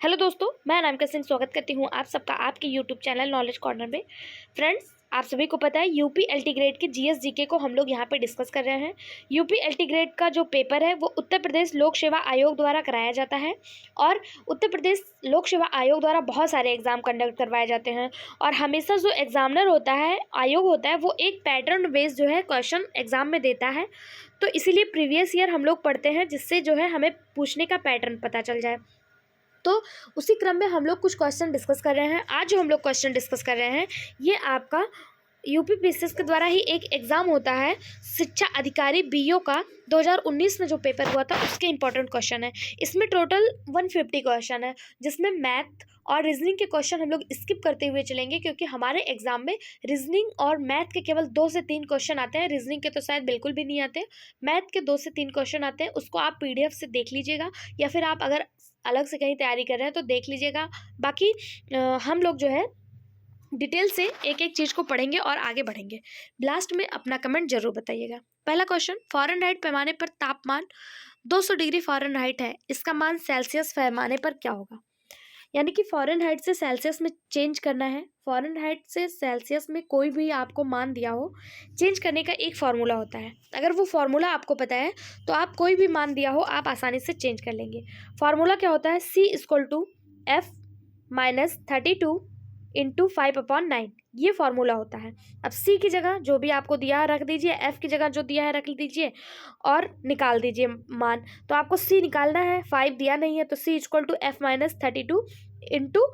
Hello दोस्तों, मैं अनामिका सिंह स्वागत करती हूँ आप सबका आपके यूट्यूब चैनल नॉलेज कॉर्नर में। फ्रेंड्स, आप सभी को पता है यूपी एलटी ग्रेड के जीएस जीके को हम लोग यहाँ पे डिस्कस कर रहे हैं। यूपी एलटी ग्रेड का जो पेपर है वो उत्तर प्रदेश लोक सेवा आयोग द्वारा कराया जाता है और उत्तर प्रदेश लोक सेवा आयोग द्वारा बहुत सारे एग्जाम कंडक्ट करवाए जाते हैं। और हमेशा जो एग्जामिनर होता है, आयोग होता है, वो एक पैटर्न बेस्ड जो है क्वेश्चन एग्जाम में देता है। तो इसीलिए प्रीवियस ईयर हम लोग पढ़ते हैं जिससे जो है हमें पूछने का पैटर्न पता चल जाए। तो उसी क्रम में हम लोग कुछ क्वेश्चन डिस्कस कर रहे हैं। आज जो हम लोग क्वेश्चन डिस्कस कर रहे हैं ये आपका यूपी पीसीएस के द्वारा ही एक एग्ज़ाम होता है, शिक्षा अधिकारी बीओ का 2019 में जो पेपर हुआ था उसके इंपॉर्टेंट क्वेश्चन है। इसमें टोटल 150 क्वेश्चन है, जिसमें मैथ और रीजनिंग के क्वेश्चन हम लोग स्किप करते हुए चलेंगे क्योंकि हमारे एग्जाम में रीजनिंग और मैथ के केवल 2 से 3 क्वेश्चन आते हैं। रीजनिंग के तो शायद बिल्कुल भी नहीं आते, मैथ के 2 से 3 क्वेश्चन आते हैं। उसको आप पीडीएफ से देख लीजिएगा या फिर आप अगर अलग से कहीं तैयारी कर रहे हैं तो देख लीजिएगा। बाकी हम लोग जो है डिटेल से एक एक चीज़ को पढ़ेंगे और आगे बढ़ेंगे। लास्ट में अपना कमेंट जरूर बताइएगा। पहला क्वेश्चन, फ़ारेनहाइट पैमाने पर तापमान 200 डिग्री फ़ारेनहाइट है, इसका मान सेल्सियस पैमाने पर क्या होगा? यानी कि फ़ारेनहाइट से सेल्सियस में चेंज करना है। फ़ारेनहाइट से सेल्सियस में कोई भी आपको मान दिया हो, चेंज करने का एक फार्मूला होता है। अगर वो फार्मूला आपको पता है तो आप कोई भी मान दिया हो आप आसानी से चेंज कर लेंगे। फार्मूला क्या होता है? C=F-32 इंटू 5/9, ये फार्मूला होता है। अब सी की जगह जो भी आपको दिया है रख दीजिए, एफ की जगह जो दिया है रख दीजिए और निकाल दीजिए मान। तो आपको सी निकालना है, 5 दिया नहीं है तो C=F-32 इंटू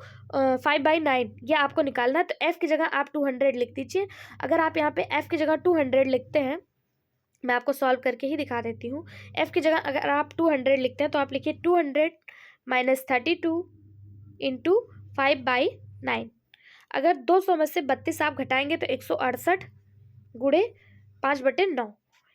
5/9 ये आपको निकालना है। तो एफ की जगह आप 200 लिख दीजिए। अगर आप यहाँ पे एफ की जगह 200 लिखते हैं, मैं आपको सॉल्व करके ही दिखा देती हूँ। एफ की जगह अगर आप 200 लिखते हैं तो आप लिखिए 200 - 32 इंटू 5/9। अगर 200 में से 32 आप घटाएंगे तो 168 गुणे 5/9।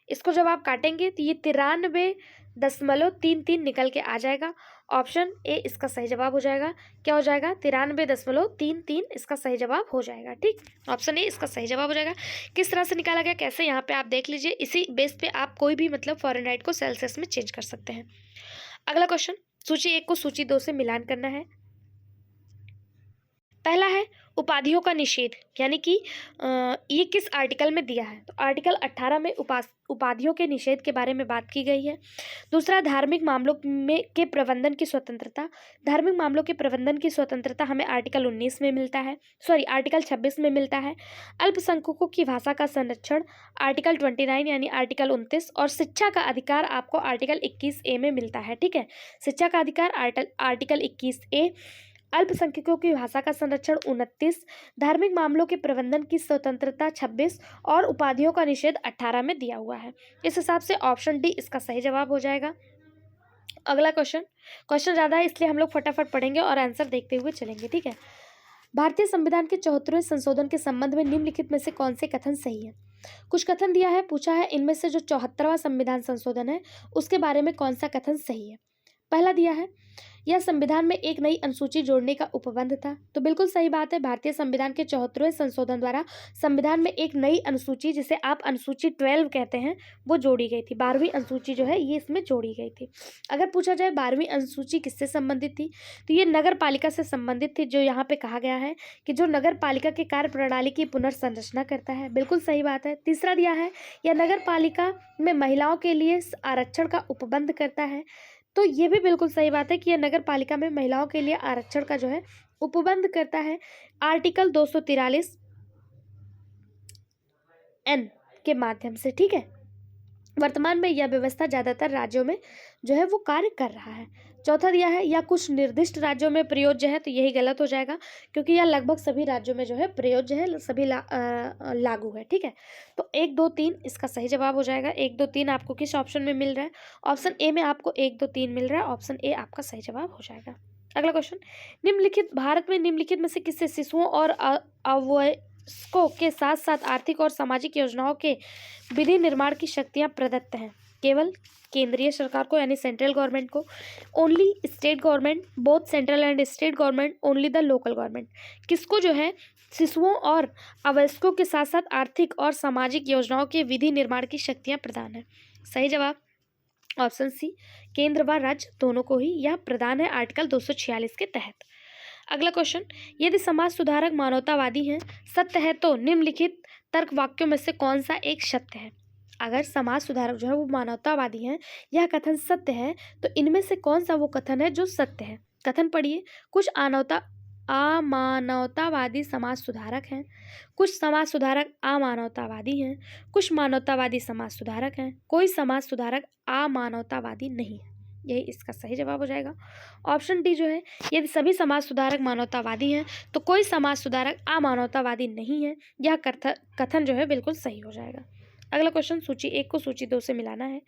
इसको जब आप काटेंगे तो ये 93.33 निकल के आ जाएगा। ऑप्शन ए इसका सही जवाब हो जाएगा। क्या हो जाएगा? 93.33 इसका सही जवाब हो जाएगा। ठीक, ऑप्शन ए इसका सही जवाब हो जाएगा। किस तरह से निकाला गया, कैसे, यहाँ पे आप देख लीजिए। इसी बेस पे आप कोई भी मतलब फ़ारेनहाइट को सेल्सियस में चेंज कर सकते हैं। अगला क्वेश्चन, सूची 1 को सूची 2 से मिलान करना है। पहला है उपाधियों का निषेध, यानी कि ये किस आर्टिकल में दिया है? तो आर्टिकल 18 में उपाधियों के निषेध के बारे में बात की गई है। दूसरा, धार्मिक मामलों में के प्रबंधन की स्वतंत्रता। धार्मिक मामलों के प्रबंधन की स्वतंत्रता हमें आर्टिकल 19 में मिलता है, आर्टिकल 26 में मिलता है। अल्पसंख्यकों की भाषा का संरक्षण आर्टिकल 29 यानी आर्टिकल 29। और शिक्षा का अधिकार आपको आर्टिकल 21A में मिलता है। ठीक है, शिक्षा का अधिकार आर्टिकल 21A। अल्पसंख्यकों की भाषा का संरक्षण 29, धार्मिक मामलों के प्रबंधन की स्वतंत्रता 26 और उपाधियों का निषेध 18 में दिया हुआ है। इस हिसाब से ऑप्शन डी इसका सही जवाब हो जाएगा। अगला क्वेश्चन ज़्यादा है इसलिए हम लोग फटाफट पढ़ेंगे और आंसर देखते हुए चलेंगे। ठीक है, भारतीय संविधान के 74वें संशोधन के संबंध में निम्नलिखित में से कौन से कथन सही है? कुछ कथन दिया है, पूछा है इनमें से जो 74वां संविधान संशोधन है उसके बारे में कौन सा कथन सही है। पहला दिया है, यह संविधान में एक नई अनुसूची जोड़ने का उपबंध था। तो बिल्कुल सही बात है, भारतीय संविधान के 74वें संशोधन द्वारा संविधान में एक नई अनुसूची, जिसे आप अनुसूची 12 कहते हैं, वो जोड़ी गई थी। 12वीं अनुसूची जो है ये इसमें जोड़ी गई थी। अगर पूछा जाए 12वीं अनुसूची किससे संबंधित थी, तो ये नगर पालिका से संबंधित थी, जो यहाँ पे कहा गया है कि जो नगर पालिका के कार्य प्रणाली की पुनर्संरचना करता है। बिल्कुल सही बात है। तीसरा दिया है, यह नगर पालिका में महिलाओं के लिए आरक्षण का उपबंध करता है। तो ये भी बिल्कुल सही बात है कि यह नगर पालिका में महिलाओं के लिए आरक्षण का जो है उपबंध करता है आर्टिकल 243 N के माध्यम से। ठीक है, वर्तमान में यह व्यवस्था ज़्यादातर राज्यों में जो है वो कार्य कर रहा है। चौथा दिया है, या कुछ निर्दिष्ट राज्यों में प्रयोज्य है, तो यही गलत हो जाएगा क्योंकि यह लगभग सभी राज्यों में जो है प्रयोज्य है, सभी लागू है। ठीक है, तो 1, 2, 3 इसका सही जवाब हो जाएगा। 1, 2, 3 आपको किस ऑप्शन में मिल रहा है? ऑप्शन ए में आपको 1, 2, 3 मिल रहा है। ऑप्शन ए आपका सही जवाब हो जाएगा। अगला क्वेश्चन, भारत में निम्नलिखित में से किससे शिशुओं और अवयस्कों के साथ साथ आर्थिक और सामाजिक योजनाओं के विधि निर्माण की शक्तियां प्रदत्त हैं? केवल केंद्रीय सरकार को यानी सेंट्रल गवर्नमेंट को, only state government, both central and state government, only the local government. किसको जो है शिशुओं और अवयस्कों के साथ साथ आर्थिक और सामाजिक योजनाओं के विधि निर्माण की शक्तियां प्रदान है? सही जवाब ऑप्शन सी केंद्र व राज्य दोनों को ही यह प्रदान है आर्टिकल 246 के तहत। अगला क्वेश्चन, यदि समाज सुधारक मानवतावादी हैं, सत्य है तो निम्नलिखित तर्क वाक्यों में से कौन सा एक सत्य है? अगर समाज सुधारक जो है वो मानवतावादी हैं, यह कथन सत्य है, तो इनमें से कौन सा वो कथन है जो सत्य है? कथन पढ़िए। कुछ अमानवतावादी समाज सुधारक हैं, कुछ समाज सुधारक अमानवतावादी हैं, कुछ मानवतावादी समाज सुधारक हैं, कोई समाज सुधारक अमानवतावादी नहीं है। यही इसका सही जवाब हो जाएगा। ऑप्शन डी जो है, यदि सभी समाज सुधारक मानवतावादी हैं तो कोई समाज सुधारक अमानवतावादी नहीं है, यह कथन जो है बिल्कुल सही हो जाएगा। अगला क्वेश्चन, सूची 1 को सूची 2 से मिलाना है।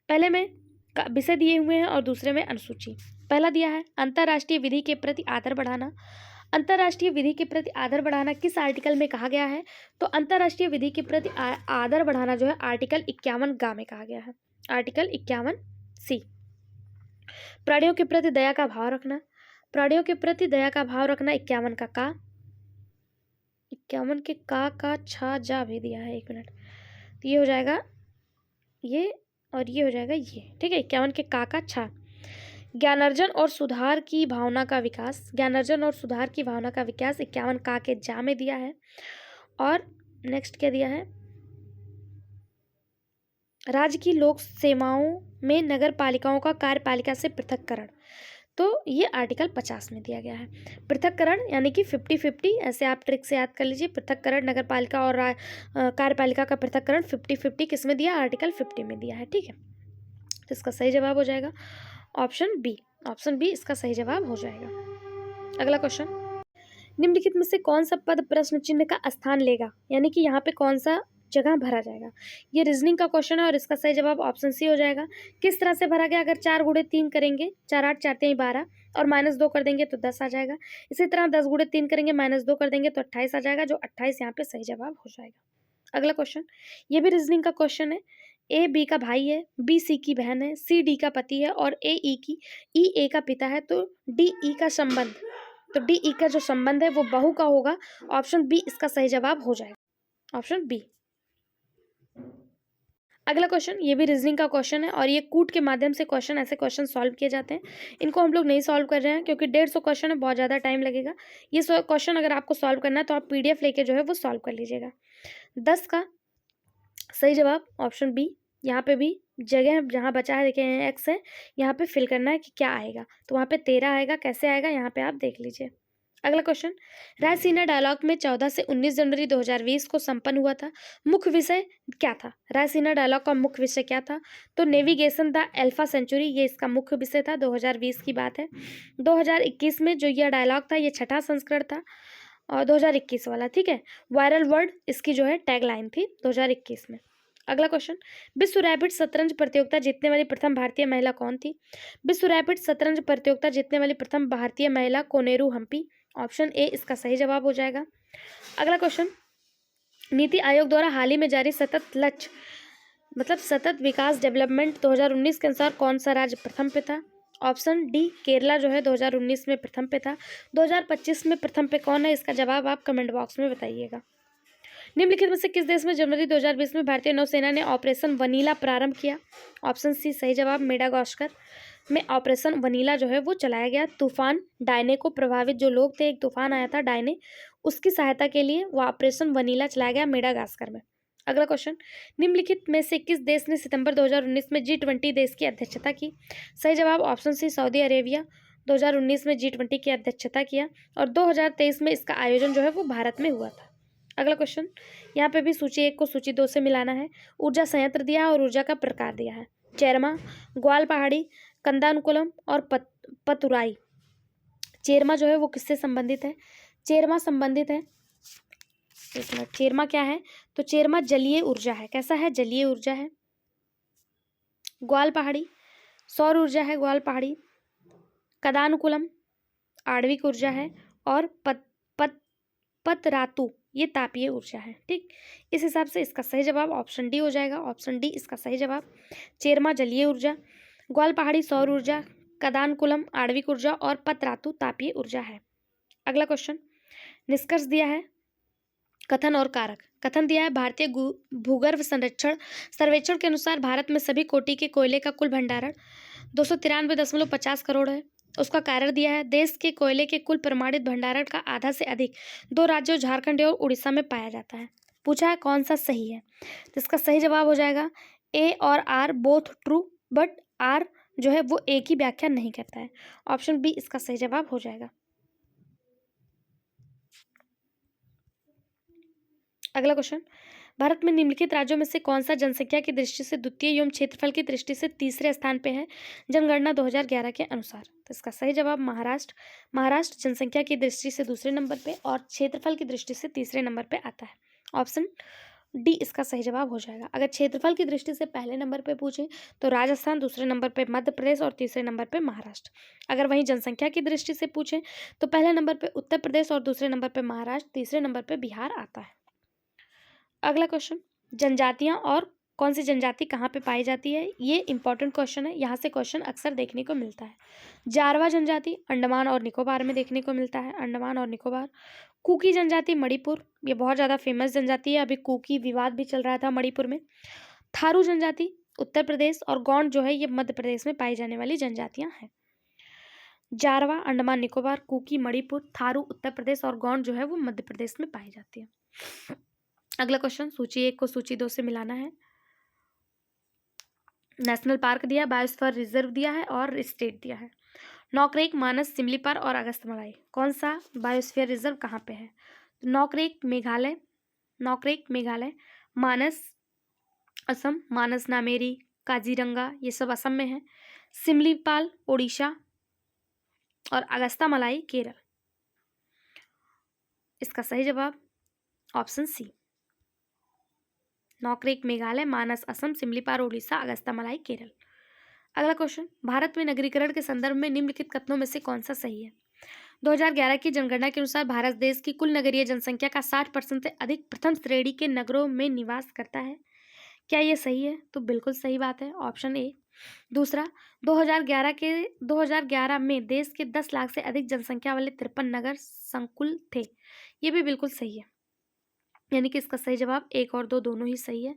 पहले में विषय दिए हुए हैं और दूसरे में अनुसूची। पहला दिया है अंतर्राष्ट्रीय विधि के प्रति आदर बढ़ाना। अंतर्राष्ट्रीय विधि के प्रति आदर बढ़ाना किस आर्टिकल में कहा गया है? तो अंतर्राष्ट्रीय विधि के प्रति आदर बढ़ाना जो है आर्टिकल 51 गा में कहा गया है, आर्टिकल 51 सी। प्राणियों के प्रति दया का भाव रखना, प्राणियों के प्रति दया का भाव रखना 51 का 51 के का छा जा भी दिया है, 1 मिनट, तो ये हो जाएगा ये और ये हो जाएगा ये, ठीक है। 51 के का छा। ज्ञानार्जन और सुधार की भावना का विकास, ज्ञानार्जन और सुधार की भावना का विकास 51 का के जा में दिया है। और नेक्स्ट क्या दिया है? राज्य की लोक सेवाओं में नगर पालिकाओं का कार्यपालिका से पृथककरण, तो ये आर्टिकल 50 में दिया गया है। पृथककरण यानी कि 50-50, ऐसे आप ट्रिक से याद कर लीजिए। पृथककरण नगर पालिका और कार्यपालिका का पृथककरण 50-50 किस में दिया? आर्टिकल 50 में दिया है, ठीक है। तो इसका सही जवाब हो जाएगा ऑप्शन बी। ऑप्शन बी इसका सही जवाब हो जाएगा। अगला क्वेश्चन, निम्नलिखित में से कौन सा पद प्रश्न चिन्ह का स्थान लेगा, यानी कि यहाँ पे कौन सा जगह भरा जाएगा? ये रीजनिंग का क्वेश्चन है और इसका सही जवाब ऑप्शन सी हो जाएगा। किस तरह से भरा गया? अगर 4 गुणे 3 करेंगे, 4 8 4 3 12 और -2 कर देंगे तो 10 आ जाएगा। इसी तरह 10 गुणे 3 करेंगे, -2 कर देंगे तो 28 आ जाएगा, जो 28 यहाँ पे सही जवाब हो जाएगा। अगला क्वेश्चन, ये भी रीजनिंग का क्वेश्चन है। ए बी का भाई है, बी सी की बहन है, सी डी का पति है और ई ए का पिता है, तो डी ई का संबंध, तो डी ई का जो संबंध है वो बहू का होगा। ऑप्शन बी इसका सही जवाब हो जाएगा, ऑप्शन बी। अगला क्वेश्चन, ये भी रीजनिंग का क्वेश्चन है और ये कूट के माध्यम से क्वेश्चन, ऐसे क्वेश्चन सॉल्व किए जाते हैं। इनको हम लोग नहीं सॉल्व कर रहे हैं क्योंकि 150 क्वेश्चन है, बहुत ज़्यादा टाइम लगेगा। ये क्वेश्चन अगर आपको सॉल्व करना है तो आप PDF लेके जो है वो सॉल्व कर लीजिएगा। 10 का सही जवाब ऑप्शन बी। यहाँ पे भी जगह जहाँ बचा है देखे हैं एक्स है, यहाँ पे फिल करना है कि क्या आएगा, तो वहाँ पे 13 आएगा। कैसे आएगा यहाँ पे आप देख लीजिए। अगला क्वेश्चन, रायसीना डायलॉग में 14 से 19 जनवरी 2020 को संपन्न हुआ था। मुख्य विषय क्या था? रायसीना डायलॉग का मुख्य विषय क्या था? तो नेविगेशन द अल्फा सेंचुरी, ये इसका मुख्य विषय था। 2020 की बात है। 2021 में जो यह डायलॉग था ये 6ठा संस्करण था और 2021 वाला, ठीक है। वायरल वर्ड इसकी जो है टैगलाइन थी 2021 में। अगला क्वेश्चन, विश्व रैपिड शतरंज प्रतियोगिता जीतने वाली प्रथम भारतीय महिला कौन थी? विश्व रैपिड शतरंज प्रतियोगिता जीतने वाली प्रथम भारतीय महिला कोनेरू हम्पी। ऑप्शन ए इसका सही जवाब हो जाएगा। अगला क्वेश्चन, नीति आयोग द्वारा हाल ही में जारी सतत लक्ष्य मतलब सतत विकास डेवलपमेंट 2019 के अनुसार कौन सा राज्य प्रथम पे था? ऑप्शन डी केरला जो है 2019 में प्रथम पे था। 2025 में प्रथम पे कौन है? इसका जवाब आप कमेंट बॉक्स में बताइएगा। निम्नलिखित में से किस देश में जनवरी 2020 में भारतीय नौसेना ने ऑपरेशन वनीला प्रारंभ किया? ऑप्शन सी सही जवाब, मेडागास्कर में ऑपरेशन वनीला जो है वो चलाया गया। तूफान डायने को प्रभावित जो लोग थे, एक तूफान आया था डायने, उसकी सहायता के लिए वो ऑपरेशन वनीला चलाया गया मेडागास्कर में। अगला क्वेश्चन, निम्नलिखित में से किस देश ने सितंबर 2019 में G20 देश की अध्यक्षता की? सही जवाब ऑप्शन सी सऊदी अरेबिया 2019 में G20 की अध्यक्षता किया और 2023 में इसका आयोजन जो है वो भारत में हुआ था। अगला क्वेश्चन, यहाँ पे भी सूची 1 को सूची 2 से मिलाना है। ऊर्जा संयंत्र दिया है और ऊर्जा का प्रकार दिया है। चेरमा, ग्वाल पहाड़ी, कंदानुकुलम और पतुराई। चेरमा जो है वो किससे संबंधित है? चेरमा संबंधित है, एक मिनट, चेरमा क्या है? तो चेरमा जलीय ऊर्जा है। कैसा है? जलीय ऊर्जा है। ग्वाल पहाड़ी सौर ऊर्जा है। ग्वाल पहाड़ी कदानुकुलम आणविक ऊर्जा है और पतरातु ये तापीय ऊर्जा है, ठीक। इस हिसाब से इसका सही जवाब ऑप्शन डी हो जाएगा। ऑप्शन डी इसका सही जवाब। चेरमा जलीय ऊर्जा, ग्वाल पहाड़ी सौर ऊर्जा, कदानुकुलम आणविक ऊर्जा और पतरातु तापीय ऊर्जा है। अगला क्वेश्चन, निष्कर्ष दिया है कथन और कारक। कथन दिया है भारतीय भूगर्भ संरक्षण सर्वेक्षण के अनुसार भारत में सभी कोटि के कोयले का कुल भंडारण 293.50 करोड़ है। उसका कारण दिया है देश के कोयले के कुल प्रमाणित भंडारण का आधा से अधिक 2 राज्यों झारखंड और उड़ीसा में पाया जाता है। पूछा है कौन सा सही है, तो इसका सही जवाब हो जाएगा ए और R both true, but R जो है वो एक ही व्याख्या नहीं करता है। ऑप्शन बी इसका सही जवाब हो जाएगा। अगला क्वेश्चन, भारत में निम्नलिखित राज्यों में से कौन सा जनसंख्या की दृष्टि से द्वितीय एवं क्षेत्रफल की दृष्टि से तीसरे स्थान पे है जनगणना 2011 के अनुसार? तो इसका सही जवाब महाराष्ट्र जनसंख्या की दृष्टि से दूसरे नंबर पे और क्षेत्रफल की दृष्टि से तीसरे नंबर पे आता है। ऑप्शन डी इसका सही जवाब हो जाएगा। अगर क्षेत्रफल की दृष्टि से पहले नंबर पे पूछे तो राजस्थान, दूसरे नंबर पे मध्य प्रदेश और तीसरे नंबर पे महाराष्ट्र। अगर वहीं जनसंख्या की दृष्टि से पूछे तो पहले नंबर पे उत्तर प्रदेश और दूसरे नंबर पे महाराष्ट्र, तीसरे नंबर पे बिहार आता है। अगला क्वेश्चन, जनजातियां और कौन सी जनजाति कहाँ पे पाई जाती है, ये इंपॉर्टेंट क्वेश्चन है। यहाँ से क्वेश्चन अक्सर देखने को मिलता है। जारवा जनजाति अंडमान और निकोबार में देखने को मिलता है, अंडमान और निकोबार। कुकी जनजाति मणिपुर, ये बहुत ज़्यादा फेमस जनजाति है, अभी कुकी विवाद भी चल रहा था मणिपुर में। थारू जनजाति उत्तर प्रदेश और गौंड जो है ये मध्य प्रदेश में पाई जाने वाली जनजातियां हैं। जारवा अंडमान निकोबार, कुकी मणिपुर, थारू उत्तर प्रदेश और गौंड जो है वो मध्य प्रदेश में पाई जाती है। अगला क्वेश्चन, सूची 1 को सूची 2 से मिलाना है। नेशनल पार्क दिया, बायोस्फीयर रिजर्व दिया है और स्टेट दिया है। नौकरेक, मानस, सिमलीपाल और अगस्त्यमलाई, कौन सा बायोस्फीयर रिजर्व कहाँ पे है? तो नौकरेक मेघालय, मानस असम, मानस नामेरी, काजीरंगा ये सब असम में है। सिमलीपाल उड़ीसा और अगस्त्यमलाई केरल। इसका सही जवाब ऑप्शन सी, नौकरेक मेघालय, मानस असम, सिमलीपाल उड़ीसा, अगस्त्यमलाई केरल। अगला क्वेश्चन, भारत में नगरीकरण के संदर्भ में निम्नलिखित कथनों में से कौन सा सही है? 2011 की जनगणना के अनुसार भारत देश की कुल नगरीय जनसंख्या का 60% से अधिक प्रथम श्रेणी के नगरों में निवास करता है। क्या ये सही है? तो बिल्कुल सही बात है, ऑप्शन ए। दूसरा, 2011 में देश के 10 लाख से अधिक जनसंख्या वाले 53 नगर संकुल थे। ये भी बिल्कुल सही है, यानी कि इसका सही जवाब 1 और 2 दोनों ही सही है।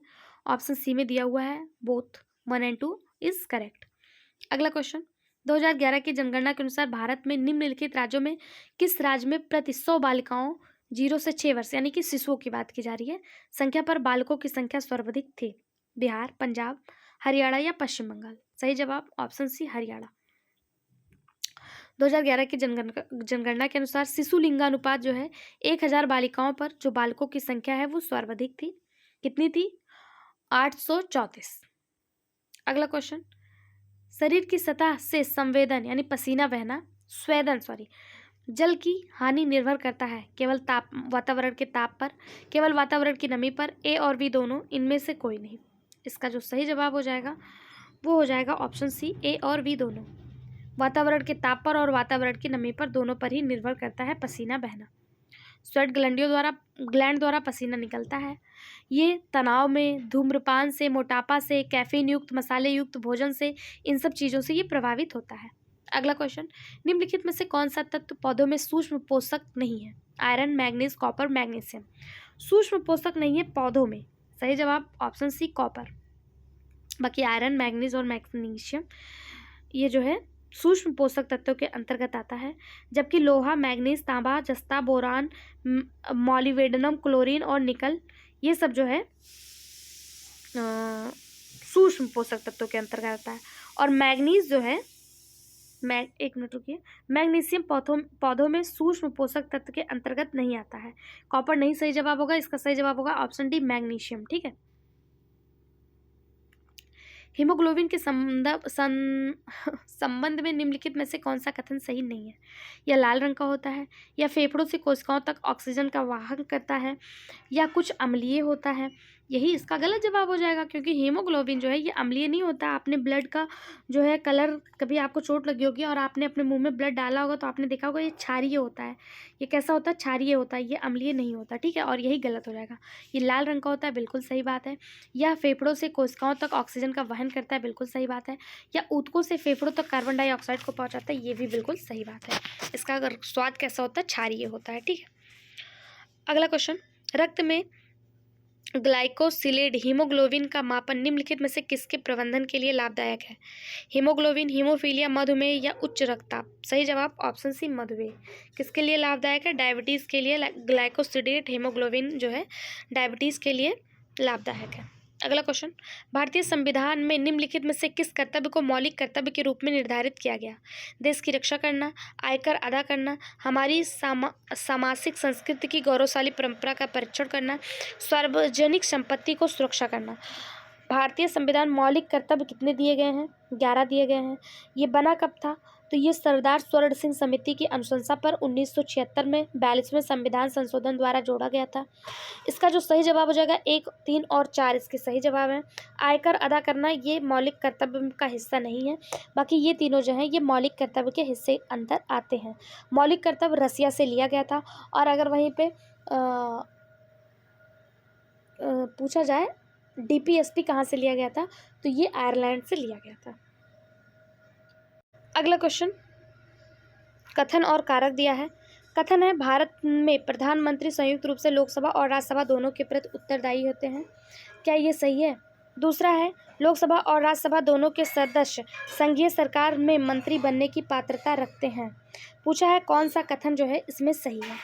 ऑप्शन सी में दिया हुआ है बोथ 1 and 2 इज करेक्ट। अगला क्वेश्चन, 2011 की जनगणना के अनुसार भारत में निम्नलिखित राज्यों में किस राज्य में प्रति 100 बालिकाओं 0 से 6 वर्ष यानी कि शिशुओं की बात की जा रही है संख्या पर बालकों की संख्या सर्वाधिक थी? बिहार, पंजाब, हरियाणा या पश्चिम बंगाल? सही जवाब ऑप्शन सी हरियाणा। 2011 की जनगणना के अनुसार शिशु लिंगानुपात जो है 1000 बालिकाओं पर जो बालकों की संख्या है वो सर्वाधिक थी। कितनी थी? 834। अगला क्वेश्चन, शरीर की सतह से संवेदन यानी पसीना बहना जल की हानि निर्भर करता है केवल वातावरण के ताप पर, केवल वातावरण की नमी पर, ए और बी दोनों, इनमें से कोई नहीं। इसका जो सही जवाब हो जाएगा वो हो जाएगा ऑप्शन सी, ए और बी दोनों। वातावरण के ताप पर और वातावरण की नमी पर दोनों पर ही निर्भर करता है पसीना बहना। स्वेट ग्लैंड द्वारा पसीना निकलता है। ये तनाव में, धूम्रपान से, मोटापा से, कैफीन युक्त मसाले युक्त भोजन से, इन सब चीज़ों से ये प्रभावित होता है। अगला क्वेश्चन, निम्नलिखित में से कौन सा तत्व पौधों में सूक्ष्म पोषक नहीं है? Iron, manganese, copper, magnesium. सूक्ष्म पोषक नहीं है पौधों में, सही जवाब ऑप्शन सी कॉपर। बाकी आयरन, मैग्नीज और मैग्नीशियम ये जो है सूक्ष्म पोषक तत्वों के अंतर्गत आता है, जबकि लोहा, मैग्नीज, तांबा, जस्ता, बोरान, मॉलिब्डेनम, क्लोरीन और निकल ये सब जो है सूक्ष्म पोषक तत्वों के अंतर्गत आता है। और मैग्नीज जो है एक मिनट रुकिए, मैग्नीशियम पौधों में सूक्ष्म पोषक तत्व के अंतर्गत नहीं आता है। कॉपर नहीं सही जवाब होगा, इसका सही जवाब होगा ऑप्शन डी मैग्नीशियम। ठीक है। हीमोग्लोबिन के संबंध में निम्नलिखित में से कौन सा कथन सही नहीं है? या लाल रंग का होता है, या फेफड़ों से कोशिकाओं तक ऑक्सीजन का वाहन करता है, या कुछ अम्लीय होता है? यही इसका गलत जवाब हो जाएगा, क्योंकि हीमोग्लोबिन जो है ये अम्लीय नहीं होता। आपने ब्लड का जो है कलर, कभी आपको चोट लगी होगी और आपने अपने मुंह में ब्लड डाला होगा तो आपने देखा होगा ये क्षारीय होता है। ये कैसा होता है? क्षारीय होता है, ये अम्लीय नहीं होता। ठीक है, और यही गलत हो जाएगा। ये लाल रंग का होता है, बिल्कुल सही बात है। या फेफड़ों से कोशिकाओं तक ऑक्सीजन का वहन करता है, बिल्कुल सही बात है। या ऊतकों से फेफड़ों तक कार्बन डाइऑक्साइड को पहुँचाता है, ये भी बिल्कुल सही बात है। इसका अगर स्वाद कैसा होता है? क्षारीय होता है। ठीक है। अगला क्वेश्चन, रक्त में ग्लाइकोसिलेड हीमोग्लोबिन का मापन निम्नलिखित में से किसके प्रबंधन के लिए लाभदायक है? हीमोग्लोबिन, हीमोफीलिया, मधुमेह या उच्च रक्तचाप? सही जवाब ऑप्शन सी मधुमेह। किसके लिए लाभदायक है? डायबिटीज़ के लिए ग्लाइकोसिलेट हीमोग्लोबिन जो है डायबिटीज़ के लिए लाभदायक है। अगला क्वेश्चन, भारतीय संविधान में निम्नलिखित में से किस कर्तव्य को मौलिक कर्तव्य के रूप में निर्धारित किया गया? देश की रक्षा करना, आयकर अदा करना, हमारी सामाजिक संस्कृति की गौरवशाली परंपरा का परीक्षण करना, सार्वजनिक संपत्ति को सुरक्षा करना। भारतीय संविधान मौलिक कर्तव्य कितने दिए गए हैं? 11 दिए गए हैं। ये बना कब था? तो ये सरदार स्वर्ण सिंह समिति की अनुशंसा पर 1976 में 42वें संविधान संशोधन द्वारा जोड़ा गया था। इसका जो सही जवाब हो जाएगा 1, 3 और 4 इसके सही जवाब हैं। आयकर अदा करना ये मौलिक कर्तव्य का हिस्सा नहीं है, बाकी ये तीनों जो हैं ये मौलिक कर्तव्य के हिस्से अंदर आते हैं। मौलिक कर्तव्य रसिया से लिया गया था, और अगर वहीं पे पूछा जाए डीपीएसपी कहाँ से लिया गया था, तो ये आयरलैंड से लिया गया था। अगला क्वेश्चन, कथन और कारक दिया है। कथन है भारत में प्रधानमंत्री संयुक्त रूप से लोकसभा और राज्यसभा दोनों के प्रति उत्तरदायी होते हैं। क्या ये सही है? दूसरा है लोकसभा और राज्यसभा दोनों के सदस्य संघीय सरकार में मंत्री बनने की पात्रता रखते हैं। पूछा है कौन सा कथन जो है इसमें सही है,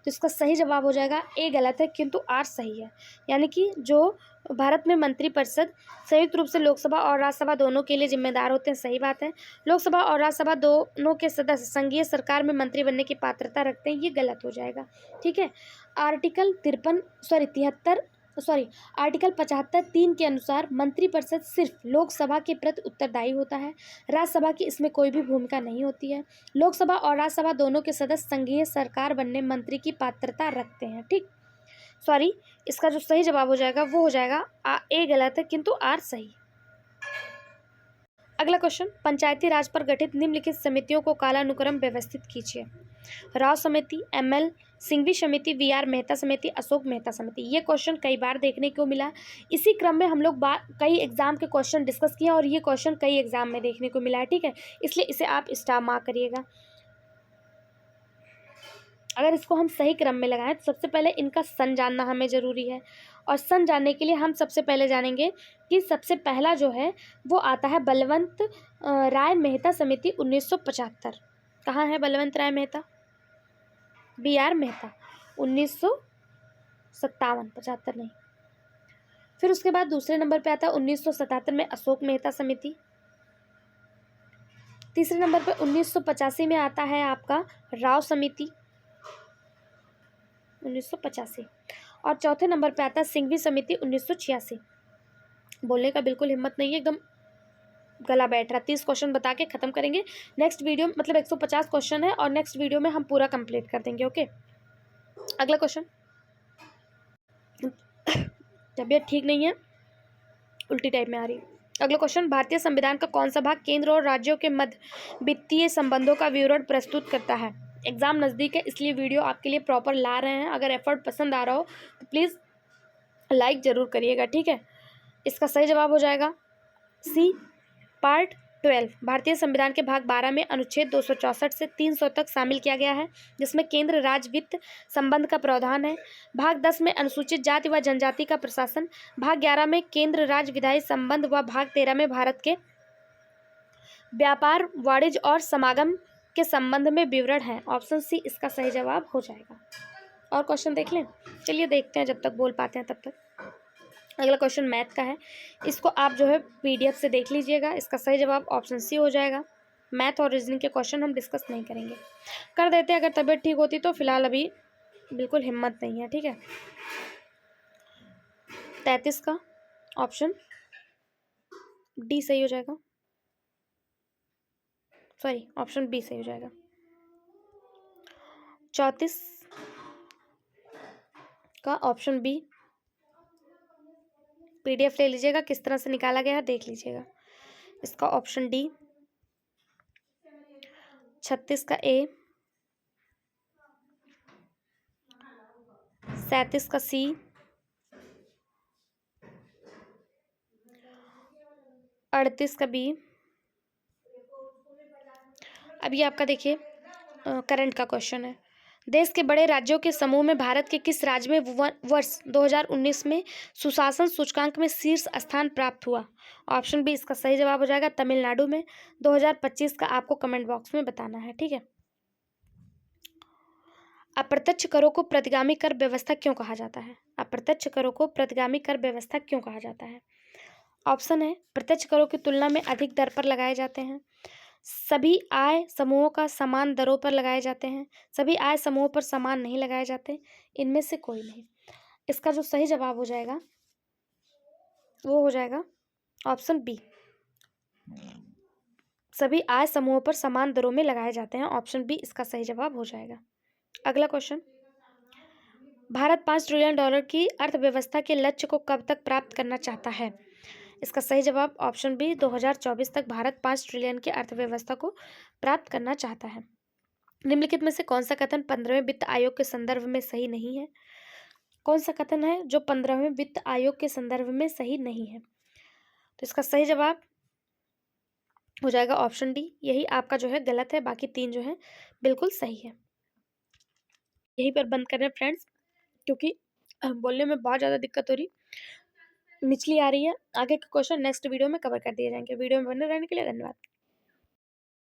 तो इसका सही जवाब हो जाएगा ए गलत है किंतु आर सही है। यानी कि जो भारत में मंत्रिपरिषद संयुक्त रूप से लोकसभा और राज्यसभा दोनों के लिए जिम्मेदार होते हैं, सही बात है। लोकसभा और राज्यसभा दोनों के सदस्य संघीय सरकार में मंत्री बनने की पात्रता रखते हैं, ये गलत हो जाएगा। ठीक है, आर्टिकल 75(3) के अनुसार मंत्रिपरिषद सिर्फ लोकसभा के प्रति उत्तरदायी होता है, राज्यसभा की इसमें कोई भी भूमिका नहीं होती है। लोकसभा और राज्यसभा दोनों के सदस्य संघीय सरकार बनने मंत्री की पात्रता रखते हैं। ठीक, इसका जो सही जवाब हो जाएगा वो हो जाएगा ए गलत है किंतु आर सही। अगला क्वेश्चन, पंचायती राज पर गठित निम्नलिखित समितियों को कालानुक्रम व्यवस्थित कीजिए। राव समिति, एमएल सिंघवी समिति, वीआर मेहता समिति, अशोक मेहता समिति। ये क्वेश्चन कई बार देखने को मिला। इसी क्रम में हम लोग कई एग्जाम के क्वेश्चन डिस्कस किए और ये क्वेश्चन कई एग्जाम में देखने को मिला है। ठीक है, इसलिए इसे आप स्टार मार्क करिएगा। अगर इसको हम सही क्रम में लगाएं तो सबसे पहले इनका सन जानना हमें ज़रूरी है, और सन जानने के लिए हम सबसे पहले जानेंगे कि सबसे पहला जो है वो आता है बलवंत राय मेहता समिति 1975। कहाँ है बलवंत राय मेहता? बीआर मेहता 1957, 75 नहीं। फिर उसके बाद दूसरे नंबर पे आता है 1977 में अशोक मेहता समिति। तीसरे नंबर पे 1985 में आता है आपका राव समिति 1985, और चौथे नंबर पे आता है सिंघवी समिति 1986। बोलने का बिल्कुल हिम्मत नहीं है, एकदम गला बैठ रहा। 30 क्वेश्चन बता के ख़त्म करेंगे नेक्स्ट वीडियो, मतलब 150 क्वेश्चन है और नेक्स्ट वीडियो में हम पूरा कंप्लीट कर देंगे। ओके, अगला क्वेश्चन, तबीयत ठीक नहीं है, उल्टी टाइप में आ रही है। अगला क्वेश्चन, भारतीय संविधान का कौन सा भाग केंद्र और राज्यों के मध्य वित्तीय संबंधों का विवरण प्रस्तुत करता है? एग्जाम नज़दीक है इसलिए वीडियो आपके लिए प्रॉपर ला रहे हैं। अगर एफर्ट पसंद आ रहा हो तो प्लीज़ लाइक ज़रूर करिएगा। ठीक है, इसका सही जवाब हो जाएगा सी, पार्ट 12। भारतीय संविधान के भाग 12 में अनुच्छेद 264 से 300 तक शामिल किया गया है, जिसमें केंद्र राज्य वित्त संबंध का प्रावधान है। भाग 10 में अनुसूचित जाति व जनजाति का प्रशासन, भाग 11 में केंद्र राज्य विधायी संबंध व भाग 13 में भारत के व्यापार, वाणिज्य और समागम के संबंध में विवरण है। ऑप्शन सी इसका सही जवाब हो जाएगा। और क्वेश्चन देख लें, चलिए देखते हैं, जब तक बोल पाते हैं तब तक। अगला क्वेश्चन मैथ का है, इसको आप जो है पीडीएफ से देख लीजिएगा। इसका सही जवाब ऑप्शन सी हो जाएगा। मैथ और रीजनिंग के क्वेश्चन हम डिस्कस नहीं करेंगे, कर देते हैं अगर तबीयत ठीक होती तो। फिलहाल अभी बिल्कुल हिम्मत नहीं है। ठीक है, 33 का ऑप्शन डी सही हो जाएगा, सॉरी ऑप्शन बी सही हो जाएगा। 34 का ऑप्शन बी, पीडीएफ ले लीजिएगा किस तरह से निकाला गया है, देख लीजिएगा। इसका ऑप्शन डी। 36 का ए, 37 का सी, 38 का बी। अब ये आपका देखिए करंट का क्वेश्चन है, देश के बड़े राज्यों के समूह में भारत के किस राज्य में वर्ष 2019 में सुशासन सूचकांक में शीर्ष स्थान प्राप्त हुआ? ऑप्शन बी इसका सही जवाब हो जाएगा तमिलनाडु में। 2025 का आपको कमेंट बॉक्स में बताना है, ठीक है। अप्रत्यक्ष करों को प्रतिगामी कर व्यवस्था क्यों कहा जाता है? अप्रत्यक्ष करों को प्रतिगामी कर व्यवस्था क्यों कहा जाता है? ऑप्शन है प्रत्यक्ष करों की तुलना में अधिक दर पर लगाए जाते हैं, सभी आय समूहों का समान दरों पर लगाए जाते हैं, सभी आय समूहों पर समान नहीं लगाए जाते, इनमें से कोई नहीं। इसका जो सही जवाब हो जाएगा वो हो जाएगा ऑप्शन बी, सभी आय समूहों पर समान दरों में लगाए जाते हैं। ऑप्शन बी इसका सही जवाब हो जाएगा। अगला क्वेश्चन, भारत $5 ट्रिलियन की अर्थव्यवस्था के लक्ष्य को कब तक प्राप्त करना चाहता है? इसका सही जवाब ऑप्शन बी 2024 तक भारत 5 ट्रिलियन की अर्थव्यवस्था को प्राप्त करना चाहता है। निम्नलिखित में से कौन सा कथन 15वें वित्त आयोग के संदर्भ में सही नहीं है? कौन सा कथन है जो 15वें वित्त आयोग के संदर्भ में सही नहीं है? तो इसका सही जवाब हो जाएगा ऑप्शन डी, यही आपका जो है गलत है, बाकी 3 जो है बिल्कुल सही है। यहीं पर बंद कर रहे हैं फ्रेंड्स, क्योंकि बोलने में बहुत ज़्यादा दिक्कत हो रही, मिचली आ रही है। आगे के क्वेश्चन नेक्स्ट वीडियो में कवर कर दिए जाएंगे। वीडियो में बने रहने के लिए धन्यवाद।